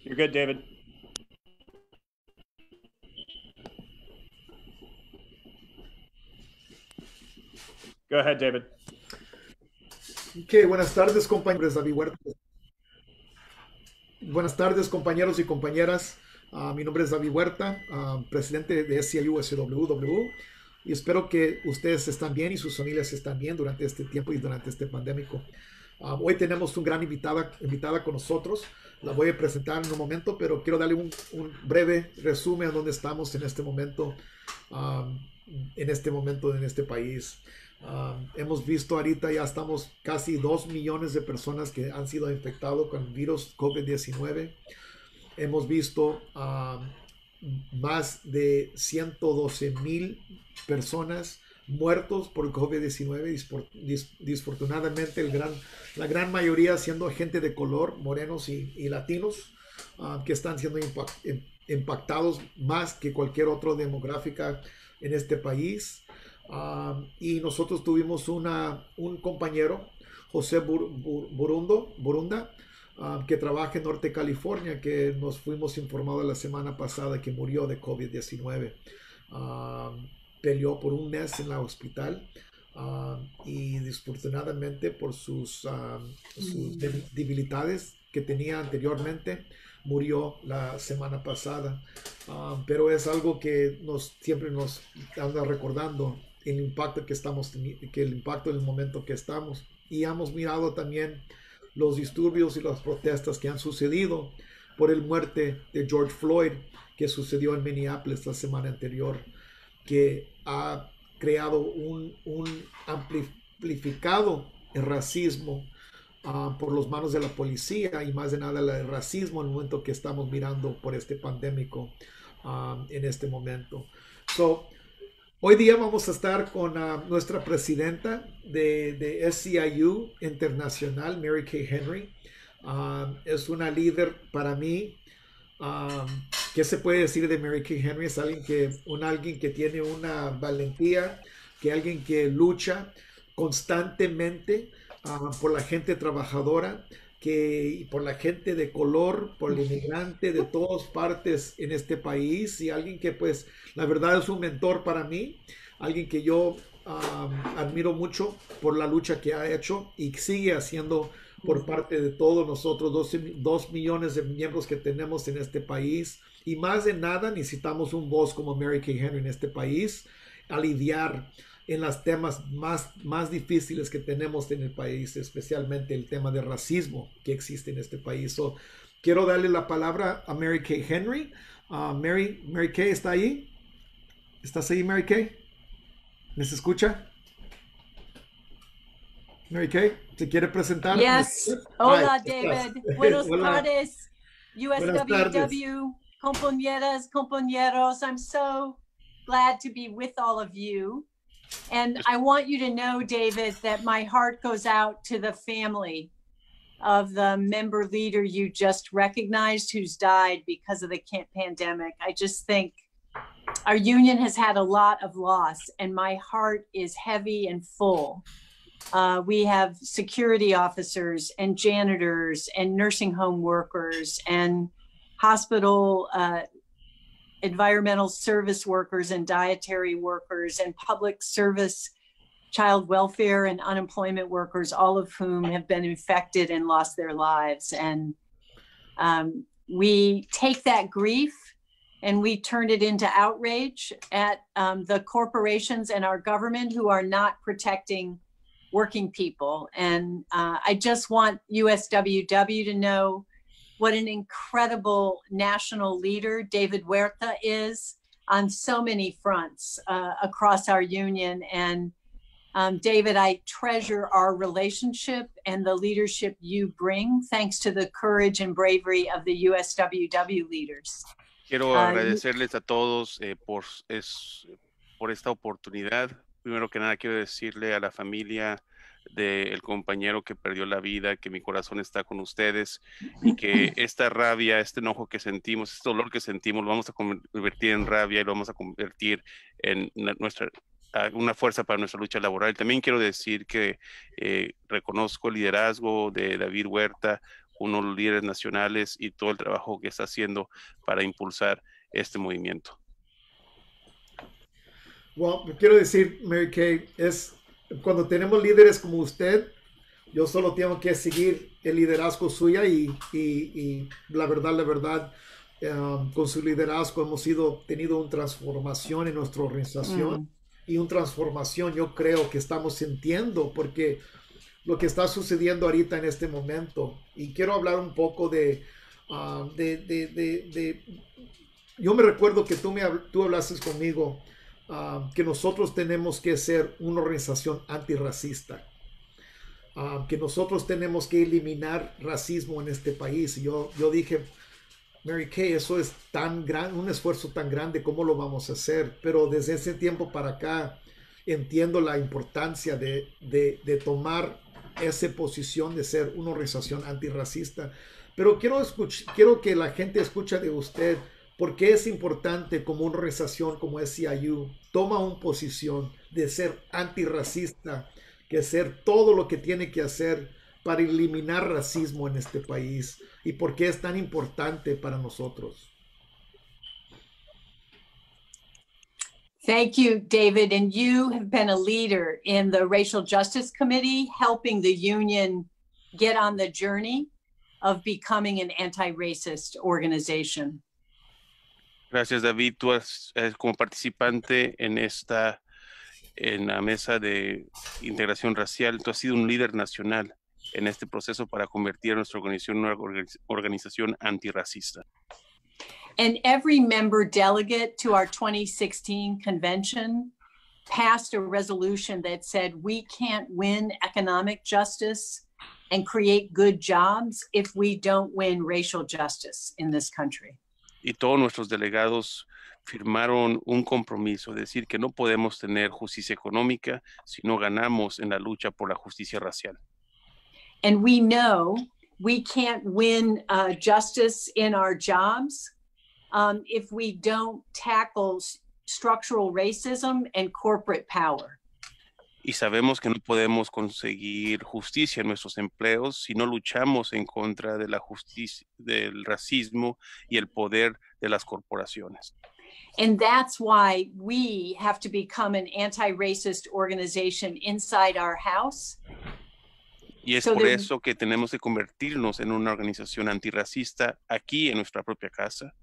You're good, David. Go ahead, David. Ok, buenas tardes, compañeros. David Huerta. Buenas tardes, compañeros y compañeras. Mi nombre es David Huerta, presidente de SEIU-USWW, y espero que ustedes están bien y sus familias están bien durante este tiempo y durante este pandémico. Hoy tenemos una gran invitada con nosotros. La voy a presentar en un momento, pero quiero darle un breve resumen a dónde estamos en este momento, en este país. Hemos visto ahorita ya estamos casi 2 millones de personas que han sido infectados con el virus COVID-19. Hemos visto más de 112,000 personas muertos por COVID-19. Disfortunadamente, la gran mayoría siendo gente de color, morenos y latinos, que están siendo impactados más que cualquier otra demográfica en este país. Y nosotros tuvimos un compañero, José Burunda, que trabaja en Norte California, que nos fuimos informados la semana pasada que murió de COVID-19. Peleó por un mes en el hospital y desafortunadamente por sus debilidades que tenía anteriormente, murió la semana pasada. Pero es algo que siempre nos anda recordando el impacto el impacto del momento que estamos. Y hemos mirado también los disturbios y las protestas que han sucedido por el muerte de George Floyd, que sucedió en Minneapolis la semana anterior, que ha creado un amplificado el racismo por las manos de la policía, y más de nada el racismo en el momento que estamos mirando por este pandémico en este momento. Hoy día vamos a estar con nuestra presidenta de SEIU Internacional, Mary Kay Henry. Es una líder para mí. ¿Qué se puede decir de Mary Kay Henry? Es alguien que tiene una valentía, alguien que lucha constantemente por la gente trabajadora, por la gente de color, por el inmigrante de todas partes en este país, y alguien que pues la verdad es un mentor para mí, alguien que yo admiro mucho por la lucha que ha hecho y sigue haciendo por parte de todos nosotros, 2 millones de miembros que tenemos en este país. Y más de nada necesitamos un voz como Mary Kay Henry en este país a lidiar en los temas más difíciles que tenemos en el país, especialmente el tema de racismo que existe en este país. Quiero darle la palabra a Mary Kay Henry. Mary Kay, ¿está ahí? ¿Estás ahí, Mary Kay? ¿Me escucha? Mary Kay, ¿se quiere presentar? Yes. Hola, Hi, David. Buenos Hola. tardes, Buenas tardes. USWW, compañeras, compañeros. I'm so glad to be with all of you. And I want you to know, David, that my heart goes out to the family of the member leader you just recognized who's died because of the pandemic. I just think our union has had a lot of loss, and my heart is heavy and full. We have security officers and janitors and nursing home workers and hospital environmental service workers and dietary workers and public service child welfare and unemployment workers, all of whom have been infected and lost their lives. And we take that grief and we turn it into outrage at the corporations and our government who are not protecting working people. And I just want USWW to know what an incredible national leader David Huerta is on so many fronts across our union. And David, I treasure our relationship and the leadership you bring, thanks to the courage and bravery of the USWW leaders. Quiero agradecerles a todos por esta oportunidad. Primero que nada, quiero decirle a la familia del compañero que perdió la vida, que mi corazón está con ustedes y que esta rabia, este enojo que sentimos, este dolor que sentimos, lo vamos a convertir en rabia y lo vamos a convertir en una fuerza para nuestra lucha laboral. También quiero decir que reconozco el liderazgo de David Huerta uno de los líderes nacionales y todo el trabajo que está haciendo para impulsar este movimiento. Well, quiero decir, Mary Kay, es cuando tenemos líderes como usted, yo solo tengo que seguir el liderazgo suya y la verdad, con su liderazgo hemos tenido una transformación en nuestra organización y una transformación yo creo que estamos sintiendo porque lo que está sucediendo ahorita en este momento. Y quiero hablar un poco yo me recuerdo que tú hablaste conmigo que nosotros tenemos que ser una organización antirracista. Que nosotros tenemos que eliminar racismo en este país. Y yo dije, Mary Kay, eso es tan gran, un esfuerzo tan grande, ¿cómo lo vamos a hacer? Pero desde ese tiempo para acá entiendo la importancia de tomar esa posición de ser una organización antirracista. Pero quiero que la gente escuche de usted por qué es importante como una organización como SEIU toma una posición de ser antirracista, que hacer todo lo que tiene que hacer para eliminar racismo en este país y por qué es tan importante para nosotros. Thank you, David. And you have been a leader in the Racial Justice Committee, helping the union get on the journey of becoming an anti-racist organization. Gracias, David. Tú como participante en la mesa de integración racial, tú has sido un líder nacional en este proceso para convertir a nuestra organización en una organización antirracista. And every member delegate to our 2016 convention passed a resolution that said we can't win economic justice and create good jobs if we don't win racial justice in this country. Y todos nuestros delegados firmaron un compromiso, de decir que no podemos tener justicia económica si no ganamos en la lucha por la justicia racial. And we know we can't win justice in our jobs if we don't tackle structural racism and corporate power. Y sabemos que no podemos conseguir justicia en nuestros empleos si no luchamos en contra de la justicia, del racismo y el poder de las corporaciones. And that's why we have to become an anti-racist organization inside our house. Y es por eso que tenemos que convertirnos en una organización antirracista aquí en nuestra propia casa.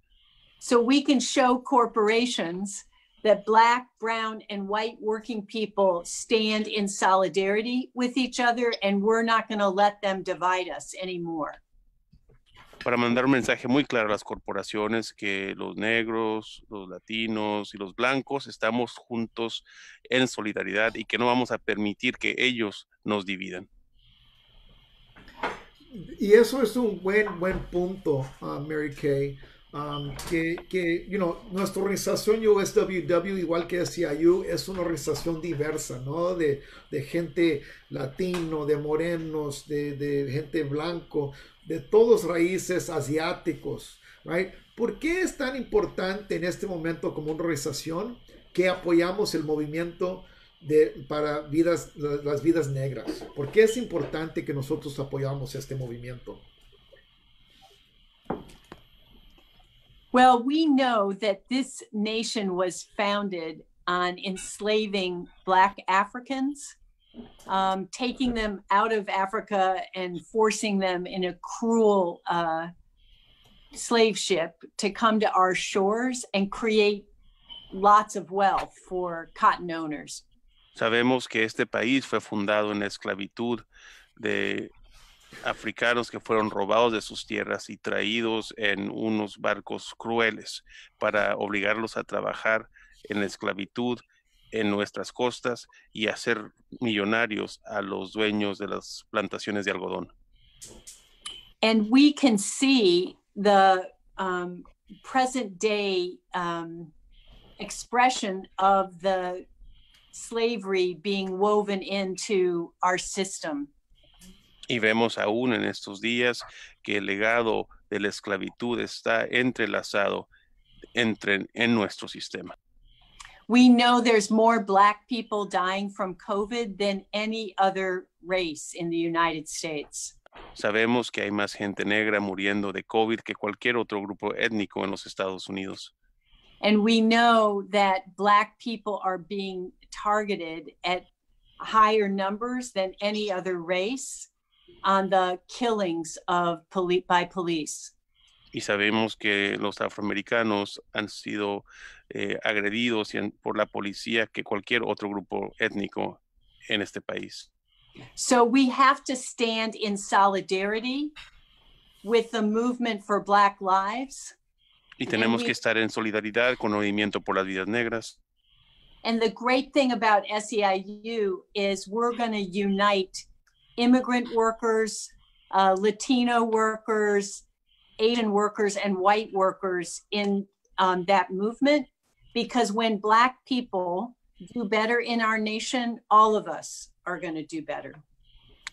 So we can show corporations that Black, brown, and white working people stand in solidarity with each other, and we're not going to let them divide us anymore. Para mandar un mensaje muy claro a las corporaciones que los negros, los latinos y los blancos estamos juntos en solidaridad y que no vamos a permitir que ellos nos dividan. Y eso es un buen punto, Mary Kay. Nuestra organización USWW, igual que SEIU, es una organización diversa, ¿no? De gente latino, de morenos, de gente blanco, de todos raíces asiáticos, right? ¿Por qué es tan importante en este momento como una organización que apoyamos el movimiento para las vidas negras? ¿Por qué es importante que nosotros apoyamos este movimiento? Well, we know that this nation was founded on enslaving Black Africans, taking them out of Africa and forcing them in a cruel slave ship to come to our shores and create lots of wealth for cotton owners. Sabemos que este país fue fundado en la esclavitud de africanos que fueron robados de sus tierras y traídos en unos barcos crueles para obligarlos a trabajar en la esclavitud en nuestras costas y hacer millonarios a los dueños de las plantaciones de algodón. And we can see the present day expression of the slavery being woven into our system. Y vemos aún en estos días que el legado de la esclavitud está entrelazado en nuestro sistema. We know there's more Black people dying from COVID than any other race in the United States. Sabemos que hay más gente negra muriendo de COVID que cualquier otro grupo étnico en los Estados Unidos. And we know that Black people are being targeted at higher numbers than any other race on the killings of by police. Y sabemos que los afroamericanos han sido agredidos por la policía que cualquier otro grupo étnico en este país. So we have to stand in solidarity with the movement for Black lives. Y tenemos que estar en solidaridad con el movimiento por las vidas negras. And the great thing about SEIU is we're going to unite immigrant workers, Latino workers, Asian workers, and white workers in that movement, because when Black people do better in our nation, all of us are going to do better.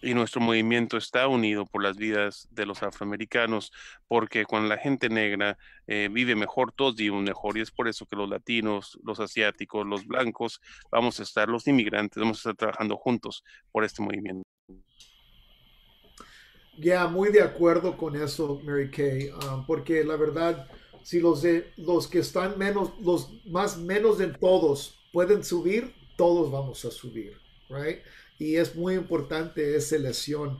Y nuestro movimiento está unido por las vidas de los afroamericanos, porque cuando la gente negra vive mejor, todos vivimos mejor, y es por eso que los latinos, los asiáticos, los blancos, los inmigrantes, vamos a estar trabajando juntos por este movimiento. Ya, muy de acuerdo con eso, Mary Kay, porque la verdad, si los que están menos, los más menos de todos pueden subir, todos vamos a subir, right? Y es muy importante esa elección.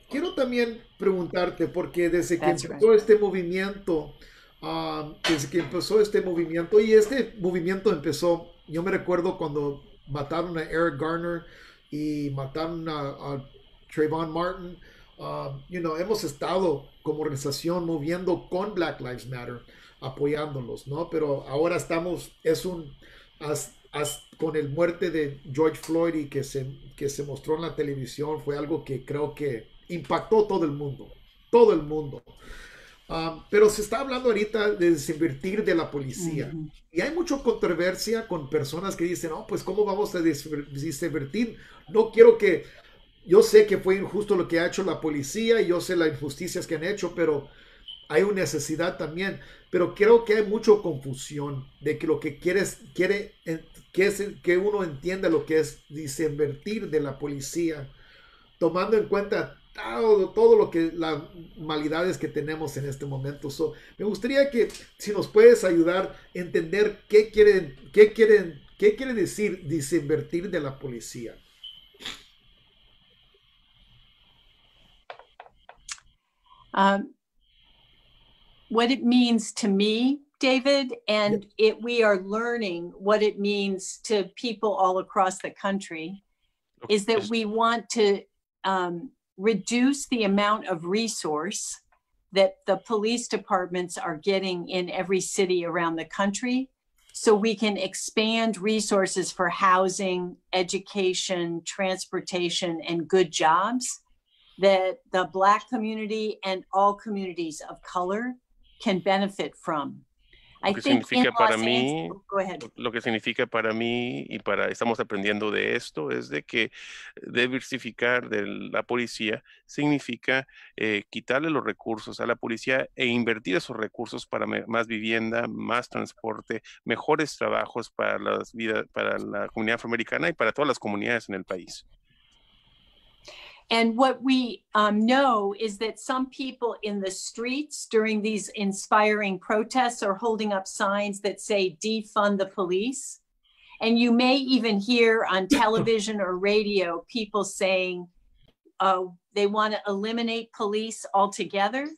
Quiero también preguntarte, porque desde que empezó este movimiento, y este movimiento empezó, yo me recuerdo cuando mataron a Eric Garner y mataron a Trayvon Martin. Hemos estado como organización moviendo con Black Lives Matter, apoyándolos, ¿no? Pero ahora estamos, con el muerte de George Floyd y que se mostró en la televisión, fue algo que creo que impactó todo el mundo. Pero se está hablando ahorita de desinvertir de la policía. Y hay mucha controversia con personas que dicen, no, pues ¿cómo vamos a desinvertir? Yo sé que fue injusto lo que ha hecho la policía y yo sé las injusticias que han hecho, pero hay una necesidad también. Pero creo que hay mucha confusión de que lo que que uno entienda lo que es desinvertir de la policía, tomando en cuenta todo lo que las malidades que tenemos en este momento. Me gustaría que si nos puedes ayudar a entender qué quiere decir desinvertir de la policía. What it means to me, David, and we are learning what it means to people all across the country, is that we want to reduce the amount of resource that the police departments are getting in every city around the country, so we can expand resources for housing, education, transportation, and good jobs that the Black community and all communities of color can benefit from. Lo que significa para mí, estamos aprendiendo de esto, es de que diversificar de la policía significa quitarle los recursos a la policía e invertir esos recursos para más vivienda, más transporte, mejores trabajos para para la comunidad afroamericana y para todas las comunidades en el país. And what we know is that some people in the streets during these inspiring protests are holding up signs that say defund the police. And you may even hear on television or radio people saying they want to eliminate police altogether.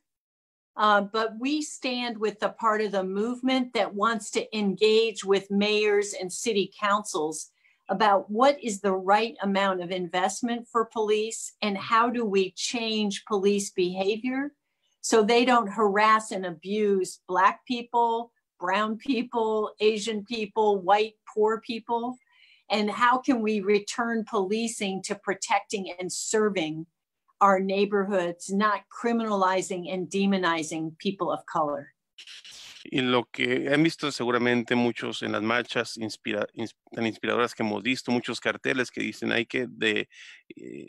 But we stand with the part of the movement that wants to engage with mayors and city councils about what is the right amount of investment for police and how do we change police behavior so they don't harass and abuse Black people, brown people, Asian people, white, poor people, and how can we return policing to protecting and serving our neighborhoods, not criminalizing and demonizing people of color. Y lo que han visto seguramente muchos en las marchas tan inspiradoras que hemos visto, muchos carteles que dicen hay que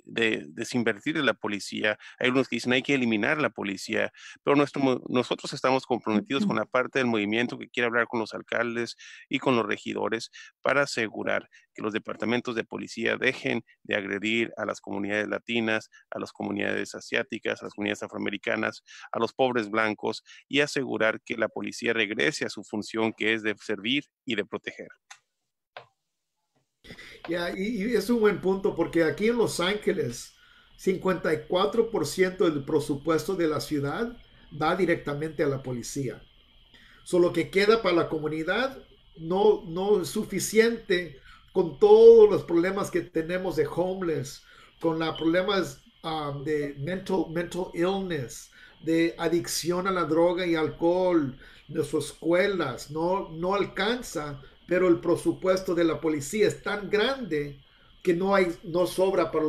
desinvertir en la policía, hay unos que dicen hay que eliminar la policía, pero nosotros estamos comprometidos con la parte del movimiento que quiere hablar con los alcaldes y con los regidores para asegurar que los departamentos de policía dejen de agredir a las comunidades latinas, a las comunidades asiáticas, a las comunidades afroamericanas, a los pobres blancos, y asegurar que la policía regrese a su función, que es de servir y de proteger. Y es un buen punto porque aquí en Los Ángeles 54% del presupuesto de la ciudad va directamente a la policía. Lo que queda para la comunidad no es suficiente con todos los problemas que tenemos de homeless, con los problemas de mental illness, de adicción a la droga y alcohol, de sus escuelas, no alcanza, pero el presupuesto de la policía es tan grande que no sobra para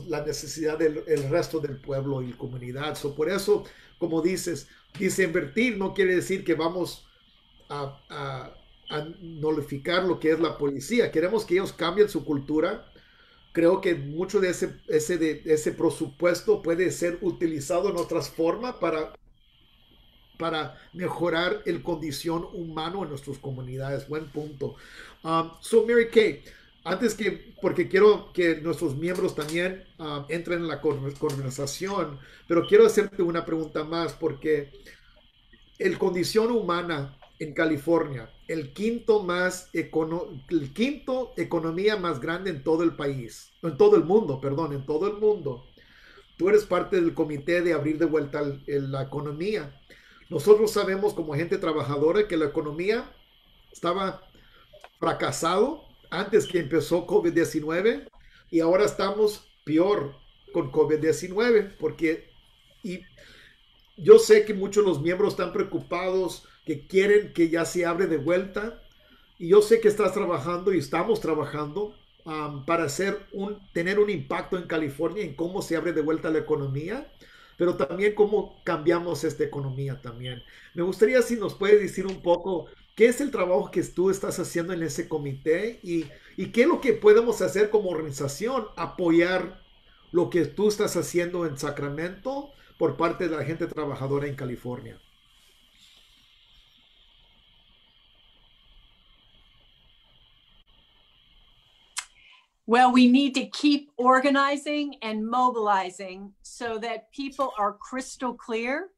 la necesidad del el resto del pueblo y la comunidad. Por eso, como dice invertir no quiere decir que vamos a nullificar lo que es la policía. Queremos que ellos cambien su cultura. Creo que mucho de ese presupuesto puede ser utilizado en otras formas para mejorar el condición humano en nuestras comunidades. Buen punto. Mary Kay, porque quiero que nuestros miembros también entren en la conversación, pero quiero hacerte una pregunta más, porque el condición humana en California, el quinto economía más grande en todo el país, en todo el mundo, perdón, en todo el mundo. Tú eres parte del comité de abrir de vuelta la economía. Nosotros sabemos como gente trabajadora que la economía estaba fracasado antes que empezó COVID-19 y ahora estamos peor con COVID-19 y yo sé que muchos de los miembros están preocupados, que quieren que ya se abre de vuelta. Y yo sé que estás trabajando y estamos trabajando para tener un impacto en California en cómo se abre de vuelta la economía, pero también cómo cambiamos esta economía también. Me gustaría si nos puedes decir un poco qué es el trabajo que tú estás haciendo en ese comité y qué es lo que podemos hacer como organización, apoyar lo que tú estás haciendo en Sacramento por parte de la gente trabajadora en California. Well, we need to keep organizing and mobilizing so that people are crystal clear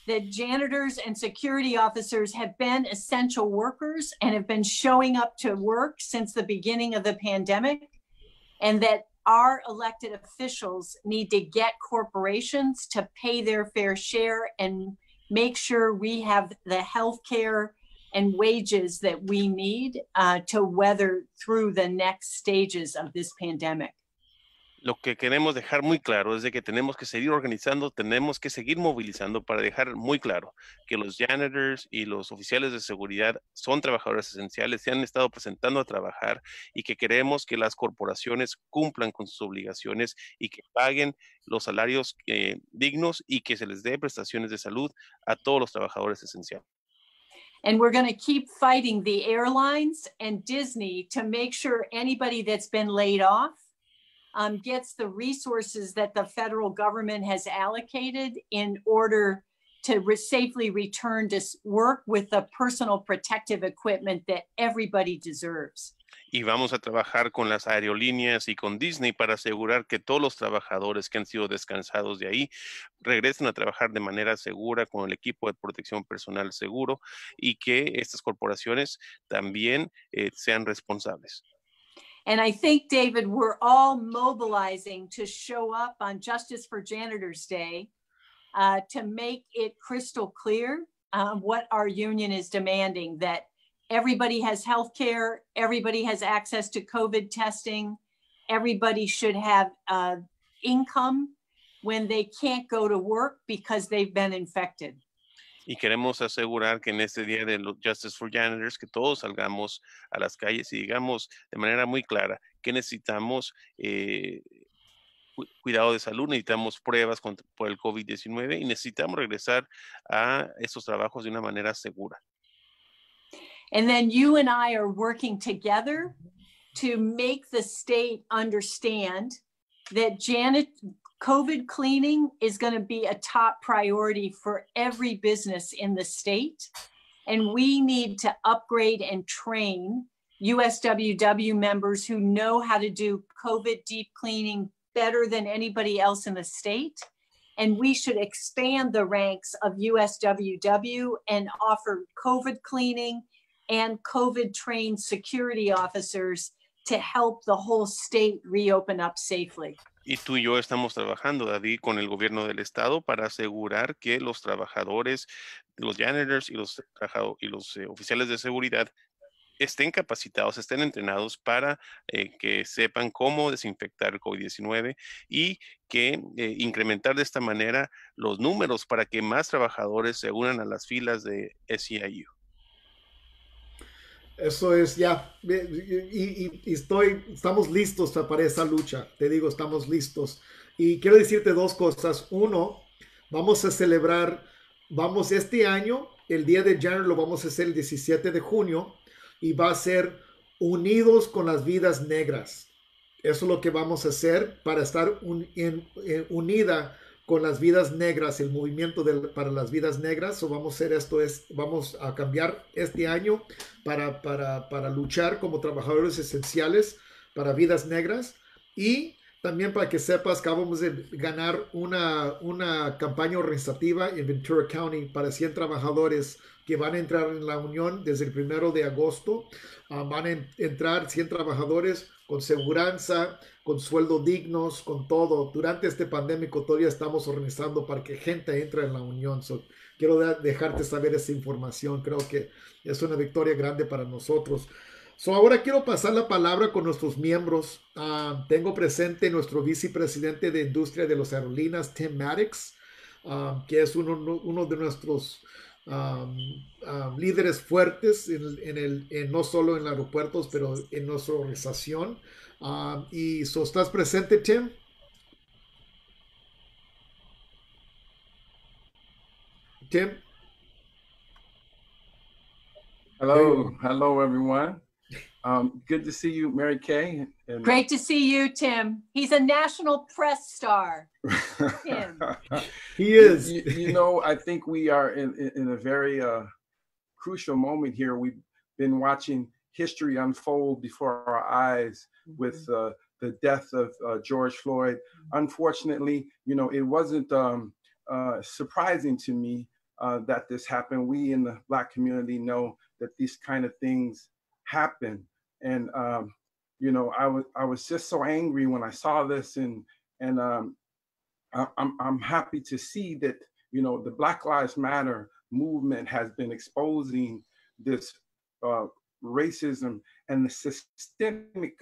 that janitors and security officers have been essential workers and have been showing up to work since the beginning of the pandemic, and that our elected officials need to get corporations to pay their fair share and make sure we have the health care and wages that we need to weather through the next stages of this pandemic. Lo que queremos dejar muy claro es de que tenemos que seguir organizando, tenemos que seguir movilizando para dejar muy claro que los janitors y los oficiales de seguridad son trabajadores esenciales, se han estado presentando a trabajar y que queremos que las corporaciones cumplan con sus obligaciones y que paguen los salarios dignos y que se les dé prestaciones de salud a todos los trabajadores esenciales. And we're going to keep fighting the airlines and Disney to make sure anybody that's been laid off gets the resources that the federal government has allocated in order to safely return to work with the personal protective equipment that everybody deserves. Y vamos a trabajar con las aerolíneas y con Disney para asegurar que todos los trabajadores que han sido descansados de ahí regresen a trabajar de manera segura con el equipo de protección personal seguro y que estas corporaciones también sean responsables. And I think, David, we're all mobilizing to show up on Justice for Janitors Day to make it crystal clear what our union is demanding, that everybody has health care, everybody has access to COVID testing, everybody should have income when they can't go to work because they've been infected. Y queremos asegurar que en este día de Justice for Janitors, que todos salgamos a las calles y digamos de manera muy clara que necesitamos cuidado de salud, necesitamos pruebas por el COVID-19 y necesitamos regresar a estos trabajos de una manera segura. And then you and I are working together to make the state understand that COVID cleaning is going to be a top priority for every business in the state. And we need to upgrade and train USWW members who know how to do COVID deep cleaning better than anybody else in the state. And we should expand the ranks of USWW and offer COVID cleaning and COVID trained security officers to help the whole state reopen up safely. Y tú y yo estamos trabajando, David, con el gobierno del estado para asegurar que los trabajadores, los janitors y los oficiales de seguridad estén capacitados, estén entrenados para que sepan cómo desinfectar el COVID-19 y que incrementar de esta manera los números para que más trabajadores se unan a las filas de SEIU. Eso es ya, estamos listos para esa lucha, te digo, estamos listos. Y quiero decirte dos cosas. Uno, vamos a celebrar, este año, el Día de Janitor lo vamos a hacer el 17 de junio y va a ser Unidos con las Vidas Negras. Eso es lo que vamos a hacer para estar unida con las vidas negras, el movimiento para las vidas negras. O vamos a hacer vamos a cambiar este año para luchar como trabajadores esenciales para vidas negras. Y también para que sepas que acabamos de ganar una campaña organizativa en Ventura County para 100 trabajadores que van a entrar en la unión desde el 1 de agosto. Van a entrar 100 trabajadores con seguridad, con sueldo dignos, con todo. Durante este pandémico todavía estamos organizando para que gente entre en la unión. Quiero dejarte saber esa información. Creo que es una victoria grande para nosotros. Ahora quiero pasar la palabra con nuestros miembros. Tengo presente nuestro vicepresidente de Industria de las Aerolíneas, Tim Maddox, que es uno de nuestros líderes fuertes no solo en los aeropuertos, pero en nuestra organización. ¿Estás presente, Tim? Tim? Hello, everyone. Good to see you, Mary Kay. Great to see you, Tim. He's a national press star. Tim. He is. You know, I think we are in a very crucial moment here. We've been watching history unfold before our eyes with the death of George Floyd. Unfortunately, you know, it wasn't surprising to me that this happened. We in the Black community know that these kind of things happen. And, you know, I was just so angry when I saw this, and I'm happy to see that, you know, the Black Lives Matter movement has been exposing this racism and the systemic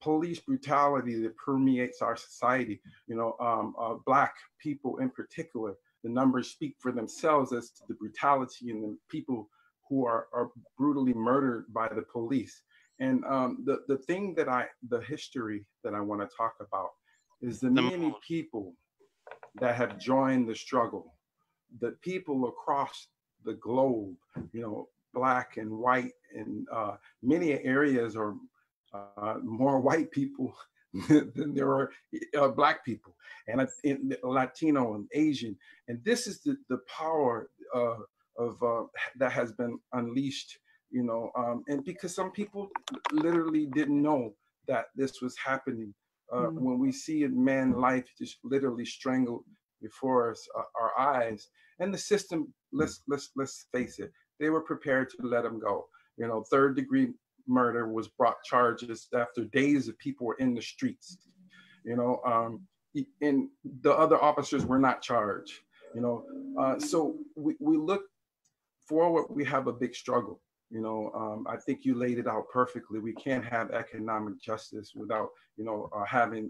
police brutality that permeates our society. You know, Black people in particular, the numbers speak for themselves as to the brutality and the people who are brutally murdered by the police. And the history that I want to talk about is the many people that have joined the struggle, the people across the globe, you know, Black and white, and many areas are more white people than there are Black people, and Latino and Asian. And this is the power of that has been unleashed, you know, and because some people literally didn't know that this was happening. When we see a man's life just literally strangled before us, our eyes, and the system, let's face it, they were prepared to let him go. You know, third-degree murder was brought charges after days of people were in the streets. You know, and the other officers were not charged. You know, so we look forward. We have a big struggle. You know, I think you laid it out perfectly. We can't have economic justice without, you know, having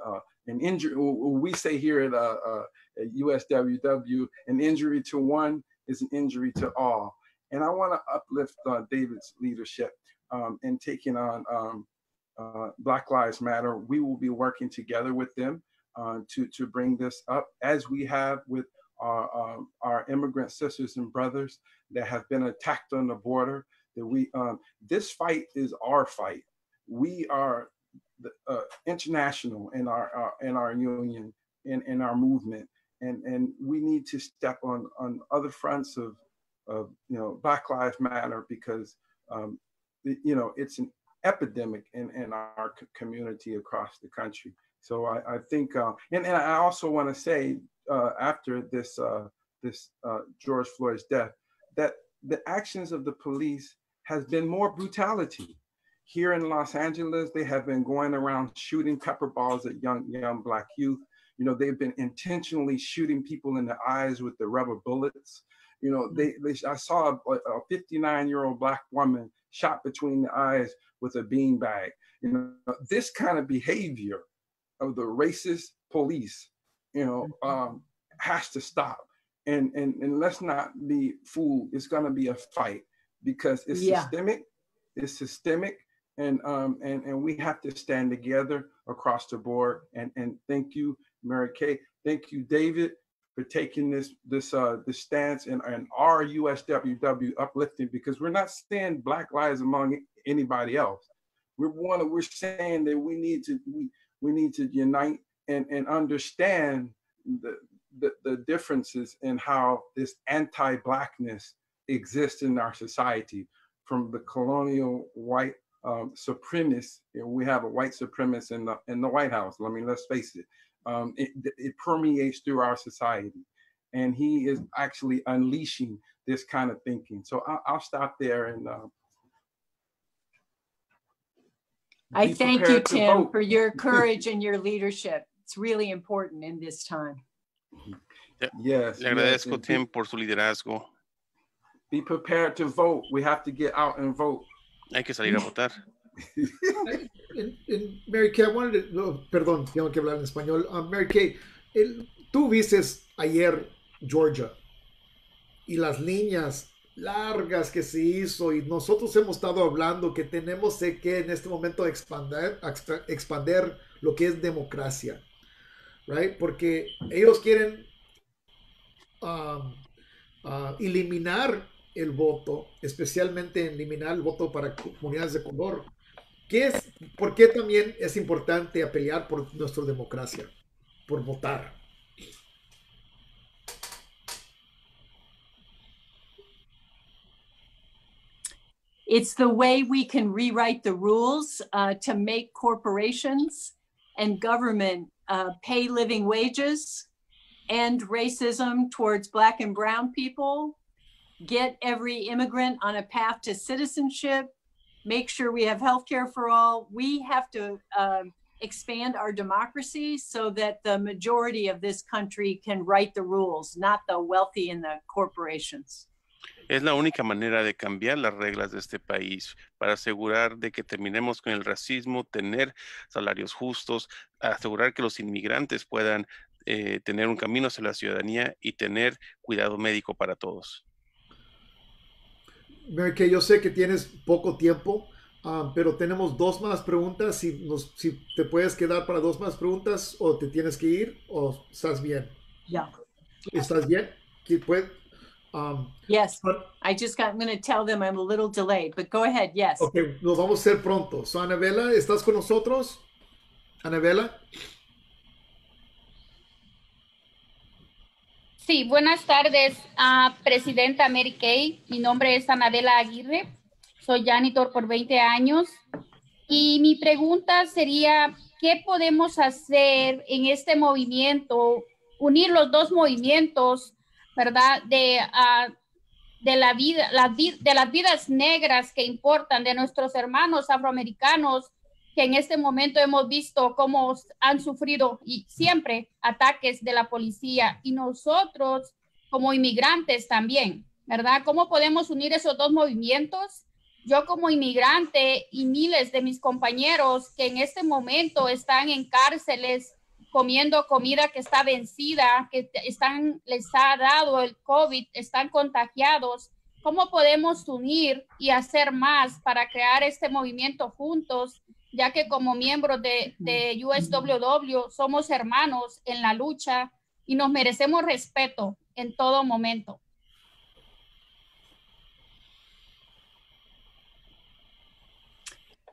an injury. We say here at USWW, an injury to one is an injury to all. And I want to uplift David's leadership in taking on Black Lives Matter. We will be working together with them to bring this up, as we have with our immigrant sisters and brothers that have been attacked on the border. that we this fight is our fight. We are international in our union, in our movement, and we need to step on other fronts of Black Lives Matter, because it's an epidemic in our community across the country. So I think, and I also want to say, after this George Floyd's death, that the actions of the police has been more brutality. Here in Los Angeles, they have been going around shooting pepper balls at young Black youth. They've been intentionally shooting people in the eyes with the rubber bullets. I saw a 59-year-old Black woman shot between the eyes with a beanbag. This kind of behavior of the racist police, has to stop. And let's not be fooled. It's going to be a fight, because it's systemic. It's systemic, and we have to stand together across the board. And thank you, Mary Kay. Thank you, David, for taking this stance and our USWW uplifting, because we're not saying Black lives among anybody else. We're saying that we need to unite and understand the differences in how this anti-Blackness exists in our society, from the colonial white supremacists. We have a white supremacist in the White House. Let's face it. It permeates through our society, and he is actually unleashing this kind of thinking. So I'll stop there. And I thank you, Tim, for your courage and your leadership. It's really important in this time. Yes. Le agradezco, Tim, por su liderazgo. Be prepared to vote. We have to get out and vote. Hay que salir a votar. Mary Kay, perdón, tengo que hablar en español. Mary Kay, tú viste ayer Georgia y las líneas largas que se hizo, y nosotros hemos estado hablando que tenemos que en este momento expander lo que es democracia, right? Porque ellos quieren eliminar el voto, especialmente eliminar el voto para comunidades de color. ¿Por qué también es importante pelear por nuestra democracia, por votar? It's the way we can rewrite the rules to make corporations and government pay living wages, end racism towards Black and brown people, get every immigrant on a path to citizenship, make sure we have healthcare for all. We have to expand our democracy so that the majority of this country can write the rules, not the wealthy and the corporations. Es la única manera de cambiar las reglas de este país para asegurar de que terminemos con el racismo, tener salarios justos, asegurar que los inmigrantes puedan tener un camino hacia la ciudadanía y tener cuidado médico para todos. Mary Kay, yo sé que tienes poco tiempo, pero tenemos dos más preguntas. Si te puedes quedar para dos más preguntas, o te tienes que ir, o estás bien. Yeah. ¿Estás bien? Yes, I'm going to tell them I'm a little delayed, but go ahead, yes. Ok, nos vamos a hacer pronto. So, Anabela, ¿estás con nosotros? Anabela. Sí, buenas tardes, Presidenta Mary Kay. Mi nombre es Anabela Aguirre. Soy janitor por 20 años. Y mi pregunta sería, ¿qué podemos hacer en este movimiento? Unir los dos movimientos, ¿verdad? De la vida, de las vidas negras que importan, de nuestros hermanos afroamericanos, que en este momento hemos visto cómo han sufrido y siempre ataques de la policía, y nosotros como inmigrantes también, ¿verdad? ¿Cómo podemos unir esos dos movimientos? Yo como inmigrante y miles de mis compañeros que en este momento están en cárceles comiendo comida que está vencida, que les ha dado el COVID, están contagiados. ¿Cómo podemos unir y hacer más para crear este movimiento juntos? Ya que como miembros de USWW somos hermanos en la lucha y nos merecemos respeto en todo momento.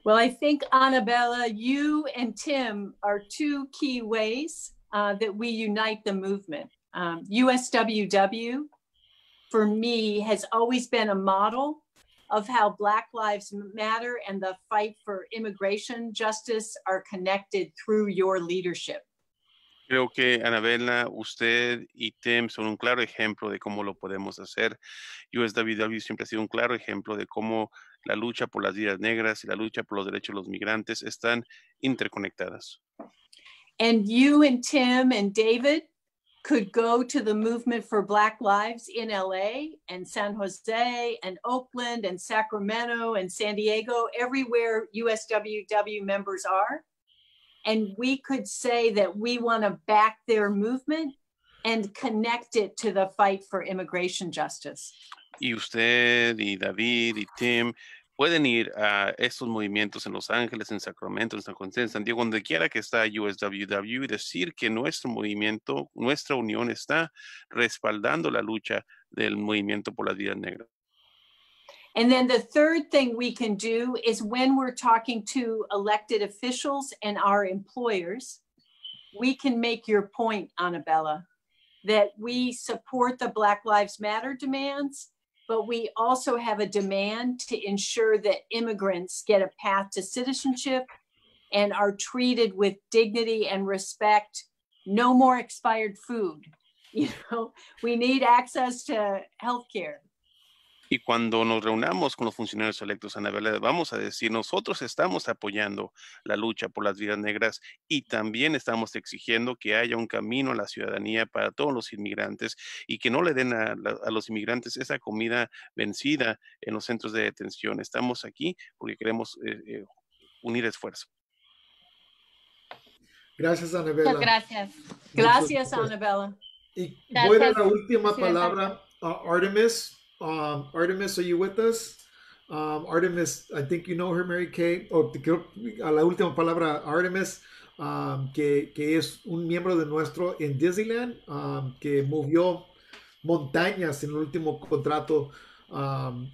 Well, I think, Annabella, you and Tim are two key ways that we unite the movement. USWW, for me, has always been a model of how Black Lives Matter and the fight for immigration justice are connected through your leadership. Creo que Anabela, usted y Tim son un claro ejemplo de cómo lo podemos hacer. USWW siempre ha sido un claro ejemplo de cómo la lucha por las vidas negras y la lucha por los derechos de los migrantes están interconectadas. And you and Tim and David could go to the Movement for Black Lives in LA and San Jose and Oakland and Sacramento and San Diego, everywhere USWW members are. And we could say that we want to back their movement and connect it to the fight for immigration justice. Y usted y David y Tim pueden ir a estos movimientos en Los Ángeles, en Sacramento, en San José, en San Diego, donde quiera que está USWW, y decir que nuestro movimiento, nuestra unión está respaldando la lucha del movimiento por las vidas negras. And then the third thing we can do is when we're talking to elected officials and our employers, we can make your point, Annabella, that we support the Black Lives Matter demands, but we also have a demand to ensure that immigrants get a path to citizenship and are treated with dignity and respect. No more expired food. You know, we need access to healthcare. Y cuando nos reunamos con los funcionarios electos, Anabela, vamos a decir, nosotros estamos apoyando la lucha por las vidas negras y también estamos exigiendo que haya un camino a la ciudadanía para todos los inmigrantes y que no le den a los inmigrantes esa comida vencida en los centros de detención. Estamos aquí porque queremos unir esfuerzos. Gracias, Annabella. Muchas gracias. Gracias, Annabella. Y Gracias, voy a dar la última Presidenta. palabra a Artemis. Artemis, are you with us? Artemis, I think you know her, Mary Kay. A la última palabra, Artemis, que es un miembro de nuestro en Disneyland, que movió montañas en el último contrato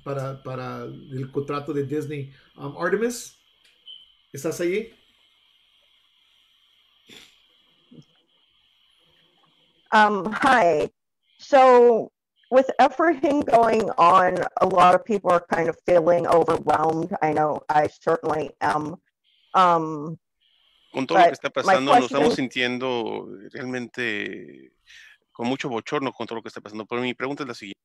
para el contrato de Disney. Artemis, ¿estás allí? Hi. So with everything going on, a lot of people are kind of feeling overwhelmed. I know I certainly am. Con todo lo que está pasando, nos estamos question- sintiendo realmente con mucho bochorno con todo lo que está pasando. Pero mi pregunta es la siguiente.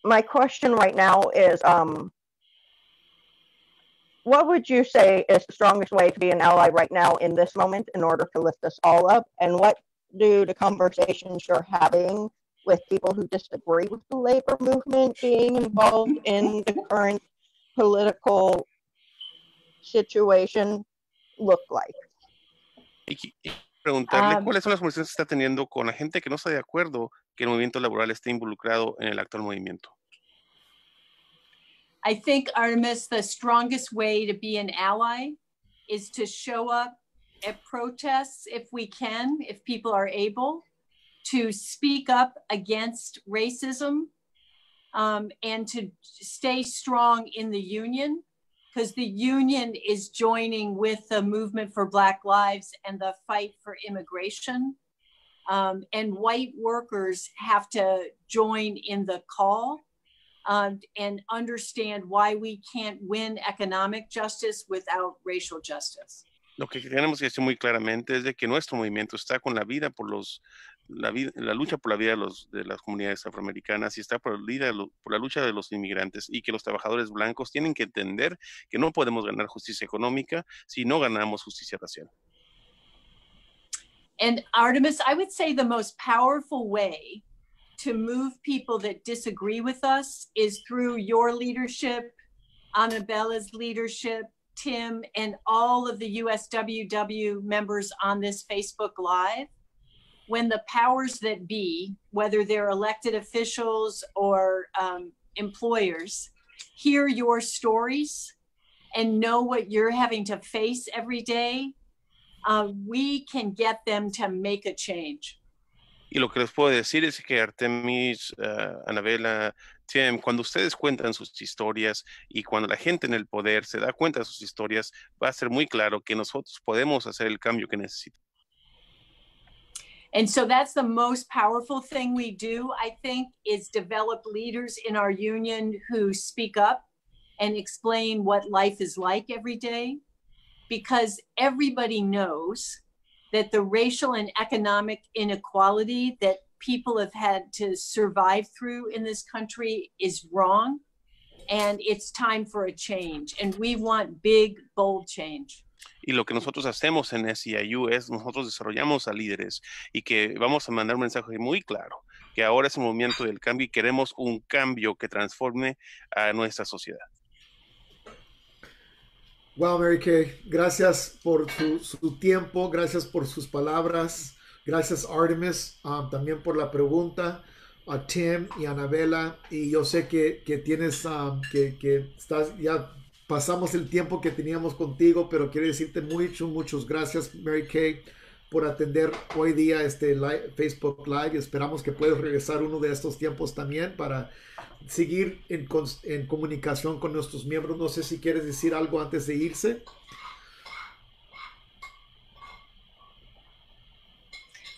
My question right now is, what would you say is the strongest way to be an ally right now in this moment in order to lift us all up? And what do the conversations you're having with people who disagree with the labor movement being involved in the current political situation look like? Y preguntarle cuáles son las conversaciones que está teniendo con la gente que no está de acuerdo que el movimiento laboral esté involucrado en el actual movimiento. I think, Artemis, the strongest way to be an ally is to show up at protests if we can, if people are able, to speak up against racism, and to stay strong in the union, because the union is joining with the Movement for Black Lives and the fight for immigration. And white workers have to join in the call. And understand why we can't win economic justice without racial justice. Lo que tenemos que decir muy claramente es de que nuestro movimiento está con la vida por la lucha por la vida de las comunidades afroamericanas y está por la lucha de los inmigrantes, y que los trabajadores blancos tienen que entender que no podemos ganar justicia económica si no ganamos justicia racial. And Artemis, I would say the most powerful way to move people that disagree with us is through your leadership, Annabella's leadership, Tim, and all of the USWW members on this Facebook Live. When the powers that be, whether they're elected officials or employers, hear your stories and know what you're having to face every day, we can get them to make a change. Y lo que les puedo decir es que Artemis, Anabela, Tim, cuando ustedes cuentan sus historias y cuando la gente en el poder se da cuenta de sus historias, va a ser muy claro que nosotros podemos hacer el cambio que necesitamos. And so that's the most powerful thing we do, I think, is develop leaders in our union who speak up and explain what life is like every day, because everybody knows that the racial and economic inequality that people have had to survive through in this country is wrong, and it's time for a change. And we want big, bold change. Y lo que nosotros hacemos en SEIU es nosotros desarrollamos a líderes y que vamos a mandar un mensaje muy claro, que ahora es el momento del cambio y queremos un cambio que transforme a nuestra sociedad. Wow, Mary Kay, gracias por su tiempo, gracias por sus palabras, gracias Artemis, también por la pregunta, a Tim y a Anabela, y yo sé que tienes, que estás, ya pasamos el tiempo que teníamos contigo, pero quiero decirte muchas gracias, Mary Kay, por atender hoy día este Facebook Live, y esperamos que puedas regresar uno de estos tiempos también para seguir en comunicación con nuestros miembros. No sé si quieres decir algo antes de irse.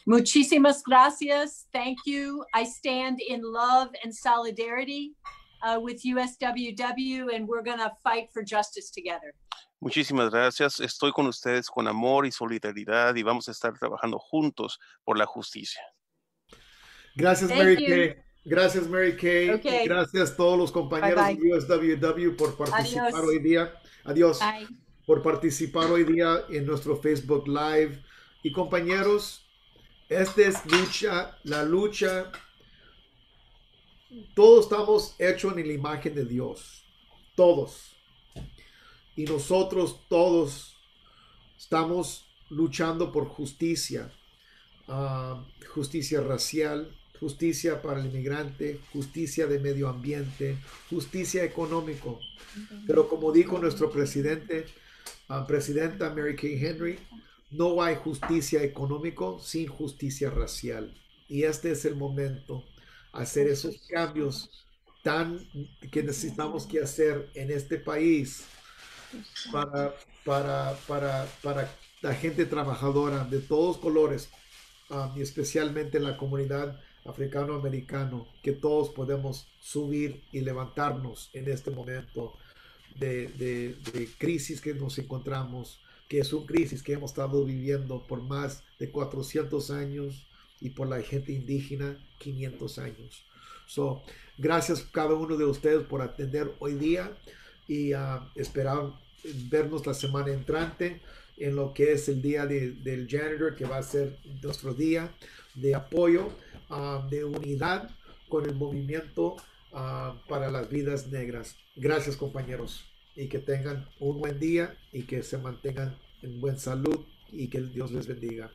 Muchísimas gracias. Thank you. I stand in love and solidarity with USWW, and we're going to fight for justice together. Muchísimas gracias. Estoy con ustedes con amor y solidaridad y vamos a estar trabajando juntos por la justicia. Gracias, Mary Kay. Gracias, Mary Kay. Okay. Gracias a todos los compañeros Bye, bye. de USWW por participar Adiós. hoy día. Adiós. Bye. Por participar hoy día en nuestro Facebook Live. Y compañeros, esta es la lucha. Todos estamos hechos en la imagen de Dios. Todos. Y nosotros todos estamos luchando por justicia. Justicia racial, justicia para el inmigrante, justicia de medio ambiente, justicia económico. Pero como dijo nuestro presidenta Mary Kay Henry, no hay justicia económica sin justicia racial. Y este es el momento hacer esos cambios que necesitamos que hacer en este país para la gente trabajadora de todos colores, y especialmente la comunidad africano-americano, que todos podemos subir y levantarnos en este momento de crisis que nos encontramos, que es una crisis que hemos estado viviendo por más de 400 años y por la gente indígena 500 años. Gracias a cada uno de ustedes por atender hoy día y esperar vernos la semana entrante en lo que es el día del janitor, que va a ser nuestro día de apoyo, de unidad con el movimiento para las vidas negras. Gracias, compañeros, y que tengan un buen día y que se mantengan en buena salud y que Dios les bendiga.